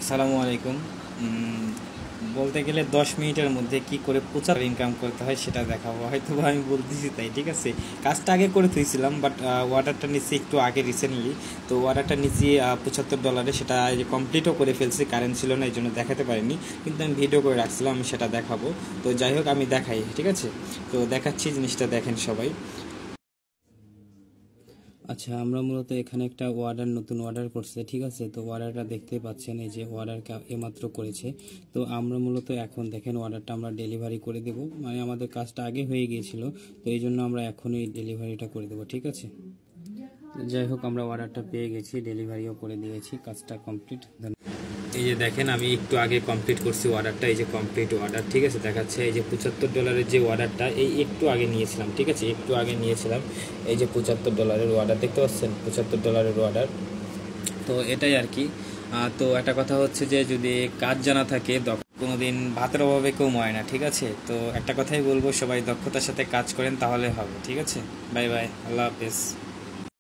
আসসালামু আলাইকুম। বলতে গেলে 10 মিনিটের মধ্যে কি করে প্রচার ইনকাম করতে হয় সেটা দেখাবো, হয়তো বা আমি বলতেছি তাই, ঠিক আছে। কাজটা আগে করে থুইছিলাম, বাট অর্ডারটা নিচ্ছি একটু আগে রিসেন্টলি। তো অর্ডারটা নিচ্ছি $75, সেটা এই যে কমপ্লিটও করে ফেলছি, কারেন্ট ছিল না এই জন্য দেখাতে পারিনি, কিন্তু আমি ভিডিও করে রাখছিলাম, আমি সেটা দেখাবো। তো যাই হোক, আমি দেখাই, ঠিক আছে। তো দেখাচ্ছি, জিনিসটা দেখেন সবাই। আচ্ছা, আমরা মূলত এখানে একটা নতুন অর্ডার করছে, ঠিক আছে। তো অর্ডারটা দেখতে পাচ্ছেন, এই যে অর্ডার এইমাত্র করেছে। তো আমরা মূলত এখন দেখেন অর্ডারটা আমরা ডেলিভারি করে দেব, মানে আমাদের কাজটা আগে হয়ে গিয়েছিল, তো এই জন্য আমরা এখনই ডেলিভারিটা করে দেবো, ঠিক আছে। যাই হোক, আমরা অর্ডারটা পেয়ে গেছি, ডেলিভারিও করে দিয়েছি, কাজটা কমপ্লিট। এই যে দেখেন, আমি একটু আগে কমপ্লিট করছি অর্ডারটা, এই যে কমপ্লিট অর্ডার, ঠিক আছে, দেখাচ্ছে। এই যে $75 যে অর্ডারটা এই একটু আগে নিয়েছিলাম, ঠিক আছে, একটু আগে নিয়েছিলাম। এই যে $75 অর্ডার দেখতে পাচ্ছেন, $75 অর্ডার। তো এটাই আর কি। তো একটা কথা হচ্ছে যে যদি কাজ জানা থাকে, কোনো দিন ভাতের অভাবে কেউ মরে না, ঠিক আছে। তো একটা কথাই বলবো, সবাই দক্ষতার সাথে কাজ করেন, তাহলে হবে, ঠিক আছে। বাই বাই, আল্লাহ হাফেজ।